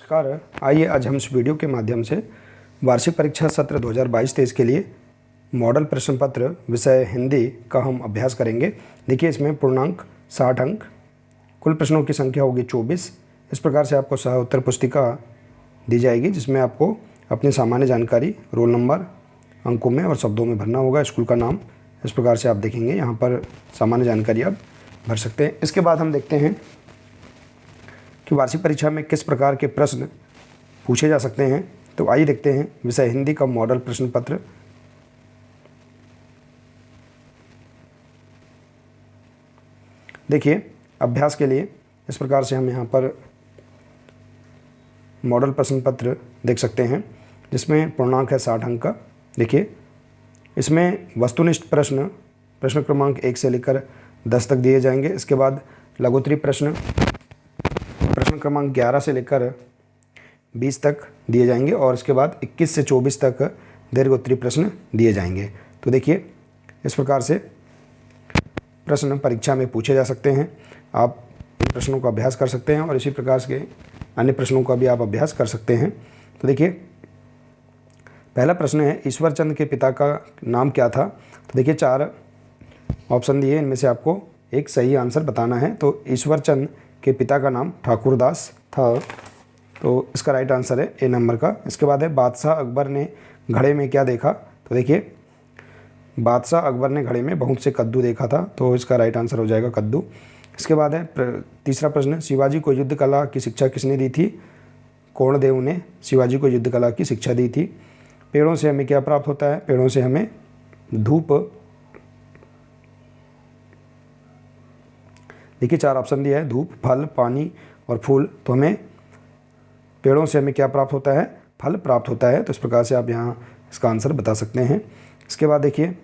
नमस्कार। आइए आज हम इस वीडियो के माध्यम से वार्षिक परीक्षा सत्र 2022-23 के लिए मॉडल प्रश्न पत्र विषय हिंदी का हम अभ्यास करेंगे। देखिए, इसमें पूर्णांक 60 अंक, कुल प्रश्नों की संख्या होगी 24। इस प्रकार से आपको सह उत्तर पुस्तिका दी जाएगी, जिसमें आपको अपनी सामान्य जानकारी, रोल नंबर, अंकों में और शब्दों में भरना होगा, स्कूल का नाम। इस प्रकार से आप देखेंगे, यहाँ पर सामान्य जानकारी आप भर सकते हैं। इसके बाद हम देखते हैं कि वार्षिक परीक्षा में किस प्रकार के प्रश्न पूछे जा सकते हैं। तो आइए देखते हैं विषय हिंदी का मॉडल प्रश्न पत्र। देखिए, अभ्यास के लिए इस प्रकार से हम यहाँ पर मॉडल प्रश्न पत्र देख सकते हैं, जिसमें पूर्णांक है 60 अंक का। देखिए, इसमें वस्तुनिष्ठ प्रश्न क्रमांक 1 से लेकर 10 तक दिए जाएंगे। इसके बाद लघुत्तरी प्रश्न क्रमांक 11 से लेकर 20 तक दिए जाएंगे और इसके बाद 21 से 24 तक दीर्घोत्तरी प्रश्न दिए जाएंगे। तो देखिए, इस प्रकार से प्रश्न परीक्षा में पूछे जा सकते हैं। आप इन प्रश्नों का अभ्यास कर सकते हैं और इसी प्रकार के अन्य प्रश्नों का भी आप अभ्यास कर सकते हैं। तो देखिए, पहला प्रश्न है, ईश्वर चंद के पिता का नाम क्या था। तो देखिए, 4 ऑप्शन दिए, इनमें से आपको एक सही आंसर बताना है। तो ईश्वर चंद के पिता का नाम ठाकुरदास था, तो इसका राइट आंसर है ए नंबर का। इसके बाद है, बादशाह अकबर ने घड़े में क्या देखा। तो देखिए, बादशाह अकबर ने घड़े में बहुत से कद्दू देखा था, तो इसका राइट आंसर हो जाएगा कद्दू। इसके बाद है तीसरा प्रश्न, शिवाजी को युद्ध कला की शिक्षा किसने दी थी। कर्णदेव ने शिवाजी को युद्ध कला की शिक्षा दी थी। पेड़ों से हमें क्या प्राप्त होता है। पेड़ों से हमें धूप। देखिए, 4 ऑप्शन दिया है, धूप, फल, पानी और फूल। तो हमें पेड़ों से हमें क्या प्राप्त होता है, फल प्राप्त होता है। तो इस प्रकार से आप यहाँ इसका आंसर बता सकते हैं। इसके बाद देखिए,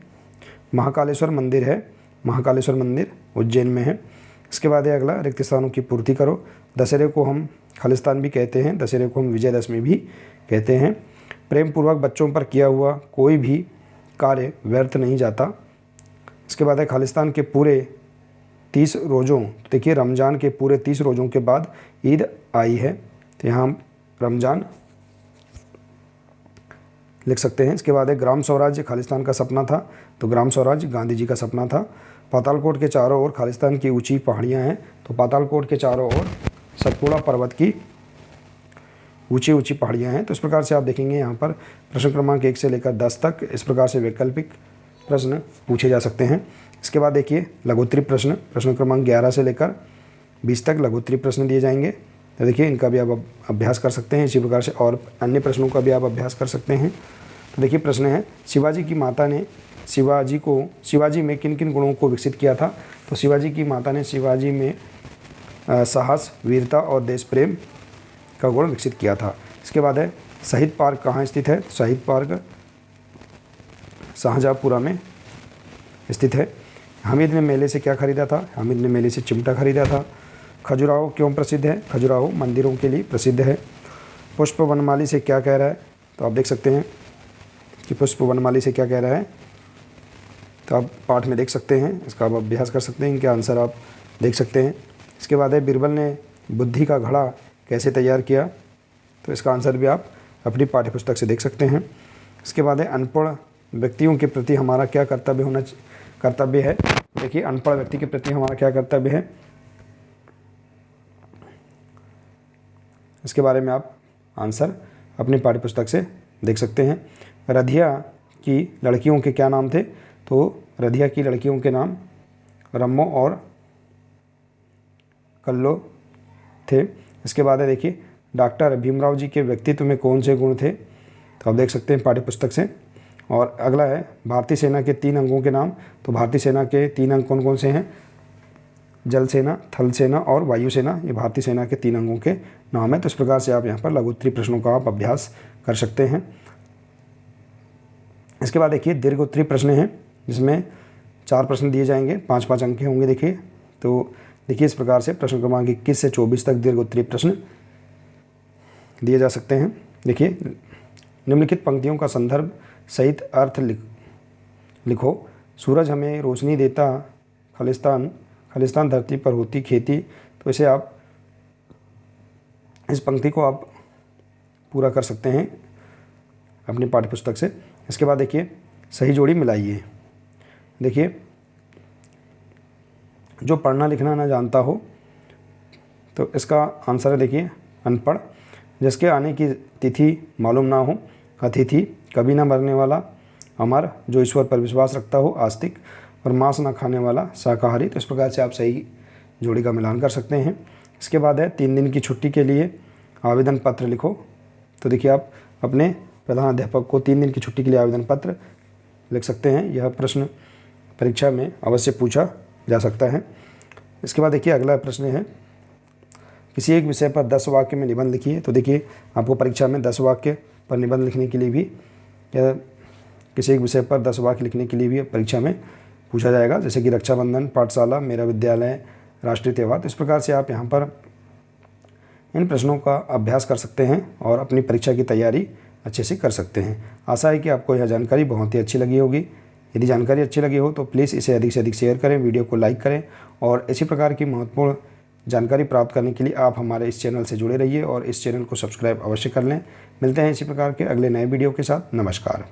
महाकालेश्वर मंदिर है, महाकालेश्वर मंदिर उज्जैन में है। इसके बाद है अगला, रिक्त स्थानों की पूर्ति करो। दशहरे को हम खालिस्तान भी कहते हैं, दशहरे को हम विजयदशमी भी कहते हैं। प्रेम पूर्वक बच्चों पर किया हुआ कोई भी कार्य व्यर्थ नहीं जाता। इसके बाद है, खालिस्तान के पूरे 30 रोज़ों, देखिए रमज़ान के पूरे 30 रोज़ों के बाद ईद आई है, तो यहाँ हम रमज़ान लिख सकते हैं। इसके बाद है, ग्राम स्वराज्य खालिस्तान का सपना था। तो ग्राम स्वराज्य गांधी जी का सपना था। पातालकोट के चारों ओर खालिस्तान की ऊंची पहाड़ियाँ हैं। तो पातालकोट के चारों ओर सतपुड़ा पर्वत की ऊंची ऊंची पहाड़ियाँ हैं। तो इस प्रकार से आप देखेंगे, यहाँ पर प्रश्न क्रमांक 1 से लेकर 10 तक इस प्रकार से वैकल्पिक प्रश्न पूछे जा सकते हैं। इसके बाद देखिए, लघुत्तरी प्रश्न क्रमांक 11 से लेकर 20 तक लघुत्तरी प्रश्न दिए जाएंगे। तो देखिए, इनका भी आप अभ्यास कर सकते हैं। इसी प्रकार से और अन्य प्रश्नों का भी आप अभ्यास कर सकते हैं। तो देखिए, प्रश्न है, शिवाजी की माता ने शिवाजी में किन किन गुणों को विकसित किया था। तो शिवाजी की माता ने शिवाजी में साहस, वीरता और देश प्रेम का गुण विकसित किया था। इसके बाद है, शहीद पार्क कहाँ स्थित है। तो शहीद पार्क शाहजहाँपुरा में स्थित है। हामिद ने मेले से क्या खरीदा था। हामिद ने मेले से चिमटा खरीदा था। खजुराहो क्यों प्रसिद्ध है। खजुराहो मंदिरों के लिए प्रसिद्ध है। पुष्प वनमाली से क्या कह रहा है। तो आप देख सकते हैं कि पुष्प वनमाली से क्या कह रहा है, तो आप पाठ में देख सकते हैं, इसका आप अभ्यास कर सकते हैं, इनके आंसर आप देख सकते हैं। इसके बाद है, बीरबल ने बुद्धि का घड़ा कैसे तैयार किया। तो इसका आंसर भी आप अपनी पाठ्यपुस्तक से देख सकते हैं। इसके बाद है, अनपढ़ व्यक्तियों के प्रति हमारा क्या कर्तव्य है। देखिए, अनपढ़ व्यक्ति के प्रति हमारा क्या कर्तव्य है, इसके बारे में आप आंसर अपनी पाठ्यपुस्तक से देख सकते हैं। रधिया की लड़कियों के क्या नाम थे। तो रधिया की लड़कियों के नाम रम्मो और कल्लो थे। इसके बाद है, देखिए, डॉक्टर भीमराव जी के व्यक्तित्व में कौन से गुण थे। तो आप देख सकते हैं पाठ्यपुस्तक से। और अगला है, भारतीय सेना के 3 अंगों के नाम। तो भारतीय सेना के 3 अंग कौन कौन से हैं। जल सेना, थल सेना और वायु सेना, ये भारतीय सेना के 3 अंगों के नाम है। तो इस प्रकार से आप यहाँ पर लघुत्तरी प्रश्नों का आप अभ्यास कर सकते हैं। इसके बाद देखिए, दीर्घोत्तरी प्रश्न है, जिसमें 4 प्रश्न दिए जाएंगे, 5-5 अंक के होंगे। देखिए, तो देखिए, इस प्रकार से प्रश्न क्रमांक 21 से 24 तक दीर्घोत्तरी प्रश्न दिए जा सकते हैं। देखिए, निम्नलिखित पंक्तियों का संदर्भ सहित अर्थ लिखो। सूरज हमें रोशनी देता, खालिस्तान धरती पर होती खेती। तो इसे आप, इस पंक्ति को आप पूरा कर सकते हैं अपनी पाठ्यपुस्तक से। इसके बाद देखिए सही जोड़ी मिलाइए। देखिए जो पढ़ना लिखना ना जानता हो तो इसका आंसर है देखिए अनपढ़। जिसके आने की तिथि मालूम ना हो अतिथि, कभी ना मरने वाला अमर, जो ईश्वर पर विश्वास रखता हो आस्तिक, और मांस ना खाने वाला शाकाहारी। तो इस प्रकार से आप सही जोड़ी का मिलान कर सकते हैं। इसके बाद है 3 दिन की छुट्टी के लिए आवेदन पत्र लिखो। तो देखिए आप अपने प्रधान अध्यापक को 3 दिन की छुट्टी के लिए आवेदन पत्र लिख सकते हैं। यह प्रश्न परीक्षा में अवश्य पूछा जा सकता है। इसके बाद देखिए अगला प्रश्न है किसी एक विषय पर 10 वाक्य में निबंध लिखिए। तो देखिए आपको परीक्षा में 10 वाक्य पर निबंध लिखने के लिए भी या किसी एक विषय पर 10 वाक्य लिखने के लिए भी परीक्षा में पूछा जाएगा, जैसे कि रक्षाबंधन, पाठशाला, मेरा विद्यालय, राष्ट्रीय त्यौहार। तो इस प्रकार से आप यहाँ पर इन प्रश्नों का अभ्यास कर सकते हैं और अपनी परीक्षा की तैयारी अच्छे से कर सकते हैं। आशा है कि आपको यह जानकारी बहुत ही अच्छी लगी होगी। यदि जानकारी अच्छी लगी हो तो प्लीज़ इसे अधिक से अधिक शेयर करें, वीडियो को लाइक करें और इसी प्रकार की महत्वपूर्ण जानकारी प्राप्त करने के लिए आप हमारे इस चैनल से जुड़े रहिए और इस चैनल को सब्सक्राइब अवश्य कर लें। मिलते हैं इसी प्रकार के अगले नए वीडियो के साथ। नमस्कार।